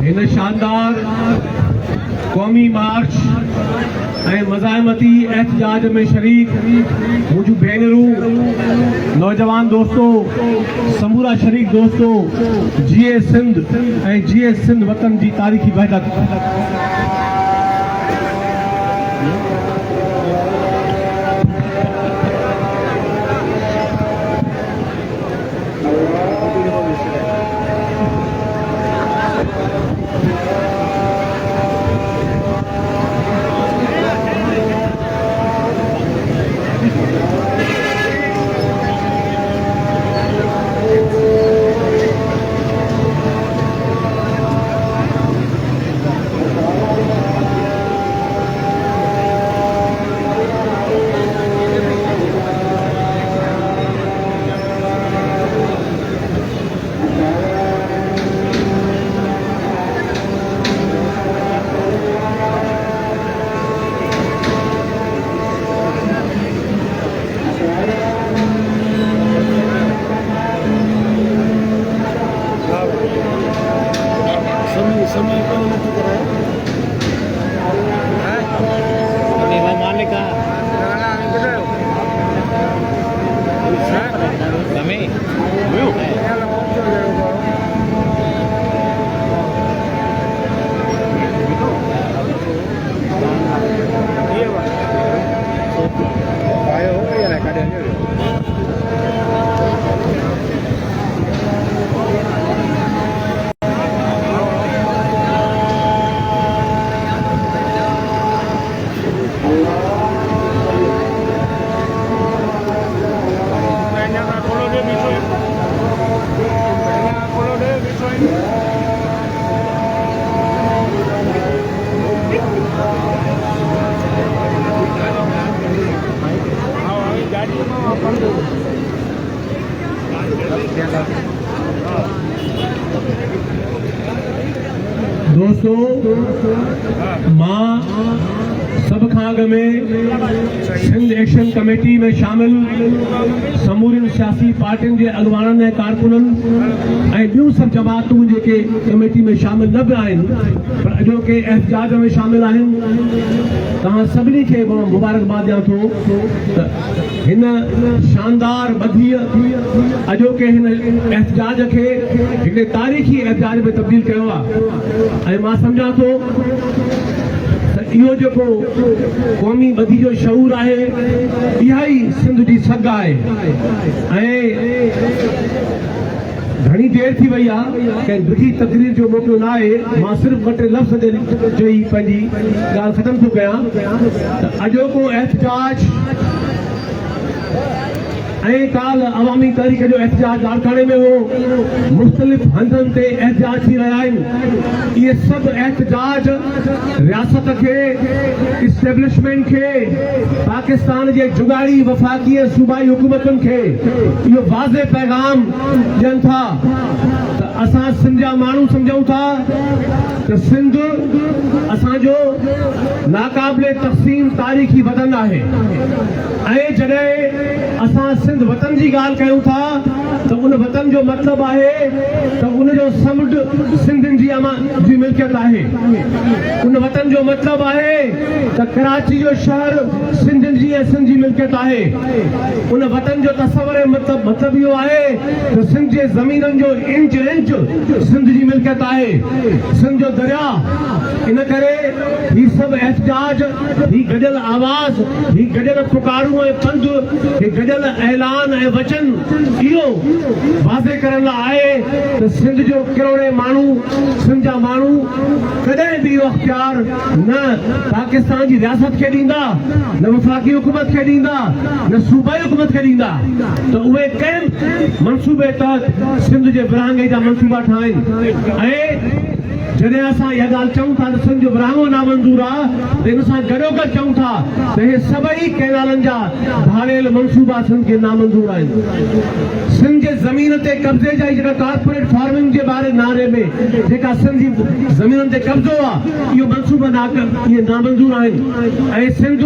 इन शानदार कौमी मार्च ऐं मज़ाहिमती एहतजाज में शरीक मुझूं भेनरूं नौजवान दोस्तों समूरा शरीक दोस्तों जीए सिंध ऐं जीए सिंध वतन जी तारीख़ी वहदत। दोस्तों मां सब खां अॻु में सिंध एक्शन कमेटी में शामिल समूरियुनि सियासी पार्टियुनि जे अॻुवाननि ऐं कारकुननि ऐं ॿियूं सभु जमातूं जेके कमेटी में शामिल न बि आहिनि पर अॼोके एहतजाज में शामिल आहिनि तव्हां सभिनी खे मुबारकबाद ॾियां थो त हिन शानदार बधीअ अॼोके हिन एहतजाज खे हिकिड़े तारीख़ी एहतजाज में तब्दील कयो आहे ऐं मां सम्झां थो इहो जेको क़ौमी बधी जो शऊर आहे इहा ई सिंध जी सघ आहे ऐं घणी देर थी वई आहे कंहिं ॾुखी तकरीर जो मौक़ो न आहे मां सिर्फ़ु ॿ टे लफ़्ज़ चई पंहिंजी ॻाल्हि ख़तमु थो कयां त अॼोको एहतजाज ऐं काल अवामी तहरीक जो एहतजाज लाड़काने में हो मुख़्तलिफ़ हंधनि ते एहतजाज थी रहिया आहिनि इहे सभु एहतजाज रियासत खे इस्टेब्लिशमेंट खे पाकिस्तान जे जुगाड़ी वफ़ाक़ी ऐं सूबाई हुकूमतुनि खे इहो वाज़े पैगाम ॾियनि था त असां सिंध जा माण्हू सम्झूं था त सिंध असांजो नाक़ाबिले तक़सीम तारीख़ी वतन आहे ऐं जॾहिं असां सिंध वतन जी ॻाल्हि कयूं था त उन वतन जो मतिलबु आहे त उनजो समुंड सिंधियुनि जी मिल्कियत आहे उन वतन जो मतिलबु आहे त कराची जो शहर सिंधियुनि जी ऐं सिंध जी मिल्कियत आहे उन वतन जो तसवर मतिलबु इहो आहे त सिंध जे ज़मीननि जो इंच इंच सिंध जी मिल्कियत आहे सिंध जो दरिया इन करे ही सभु एहतजाज ही गॾियल आवाज़ ही गॾियल पुकारूं ऐं पंध ही गॾियल ऐलान ऐं वचन इहो वाज़े करण लाइ आहे त सिंध जो किरोड़े माण्हू सिंध जा माण्हू कॾहिं बि इहो अख़्तियार न पाकिस्तान जी रियासत खे ॾींदा न वफ़ाक़ी हुकूमत खे ॾींदा न सूबाई हुकूमत खे ॾींदा त उहे कंहिं मनसूबे तहत सिंध जे विरहाङे जा मनसूबा ठाहिनि ऐं जॾहिं असां इहा ॻाल्हि चऊं था त सिंध जो विरहाङो नामंज़ूर आहे त हिन सां गॾोगॾु चऊं था त इहे सभई कैनालनि जा भाड़ियल मनसूबा सिंध खे नामंज़ूर आहिनि सिंध जे ज़मीन ते कब्ज़े जा जेका कॉर्पोरेट फार्मिंग जे बारे नारे में जेका सिंध जी ज़मीननि ते कब्ज़ो आहे इहो मनसूबा इहे नामंज़ूर आहिनि ऐं सिंध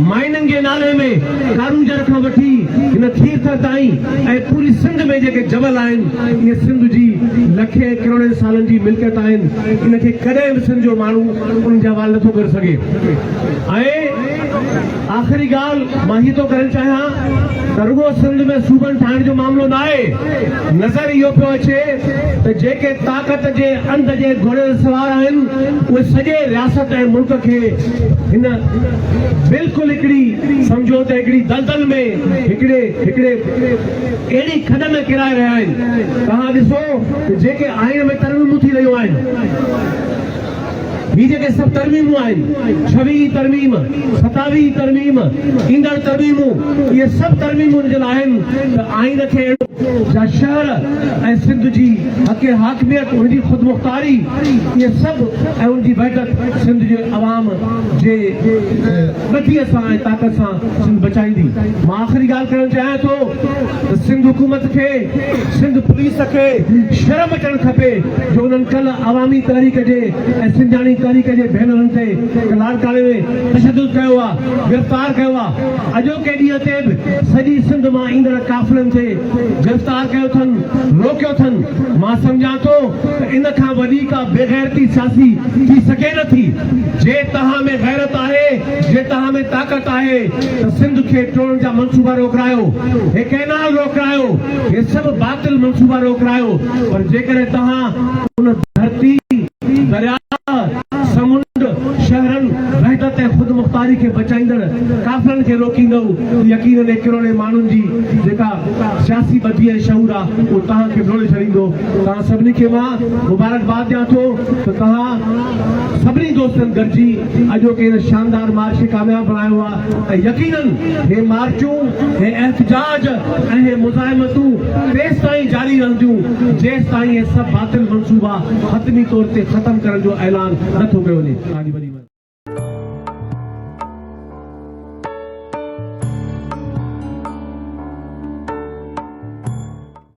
माइनिंग जे नाले में कारूंजर खां वठी हिन खीरथर ताईं ऐं पूरी सिंध में जेके जबल आहिनि इहे सिंध जी लखे करोड़े सालनि जी मिल्कियत आहिनि इनखे कॾहिं बि सिंध जो माण्हू उन जा वाल नथो करे सघे। आख़िरी ॻाल्हि मां हीअ थो करणु चाहियां त रुॻो सिंध में सूबनि ठाहिण जो मामिलो न आहे। नज़र इहो पियो अचे त जेके ताक़त जे अंध जे घोड़े सवार आहिनि उहे सॼे रियासत ऐं मुल्क खे हिन बिल्कुलु हिकिड़ी सम्झो त हिकिड़ी दलदल में हिकिड़े अहिड़ी खॾ में किराए रहिया आहिनि। तव्हां ॾिसो त जेके आइन में तरमीमूं थी रहियूं आहिनि, ही जेके सभु तरमीमूं आहिनि, 26 तरमीम, 27 तरमीम, ईंदड़ तरमीमूं, इहे सभु तरमीमूं जे लाइ आहिनि त आइन खे जा शहर ऐं सिंध जी हक़ हाकमियत, उनजी ख़ुदि मुख़्तारी, इहे सभु ऐं उनजी वहदत सिंध जे अवाम जे ॿधीअ सां ऐं ताक़त सां सिंध बचाईंदी। मां आख़िरी ॻाल्हि करणु चाहियां थो त सिंध हुकूमत खे, सिंध पुलिस खे शर्म अचणु खपे जो उन्हनि कल्ह अवामी तहरीक जे ऐं सिंधाणी तहरीक जे भेनरुनि ते लाड़काणे में तशद्दुद कयो आहे, गिरफ़्तार कयो आहे। अॼोके ॾींहं ते बि सॼी सिंध मां ईंदड़ काफ़िलनि ते गिरफ़्तार कयो अथनि, रोकियो अथनि। मां सम्झां थो त इन खां वॾी का बेग़ैरती सियासी थी सघे नथी। जे तव्हां में गैरत आहे, जे तव्हां में ताक़त आहे त सिंध खे टोड़ण जा मंसूबा रोकरायो, हे कैनाल रोकरायो, हे सभु बातिल मंसूबा रोकरायो। पर जेकॾहिं तव्हां उन धरती, दरिया, समुंड, शहरनि, वहदत ऐं ख़ुदि मुख़्तारी खे बचाईंदड़ काफ़िलनि खे रोकींदव, यकीनन किरोड़े माण्हुनि जी जेका सियासी ॿधी ऐं शऊर आहे उहो तव्हांखे डोड़े छॾींदो। तव्हां सभिनी खे मां मुबारकबाद ॾियां थो त तव्हां सभिनी दोस्तनि गॾिजी अॼोके हिन शानदार मार्च खे कामयाबु बणायो आहे। ऐं यकीनन हे मार्चूं, हे एहतजाज ऐं हे मुज़ाहिमतूं तेसि ताईं जारी रहंदियूं जेसि ताईं हे सभु बातिल मंसूबा हतमी तौर ते ख़तमु करण जो ऐलान नथो कयो वञे।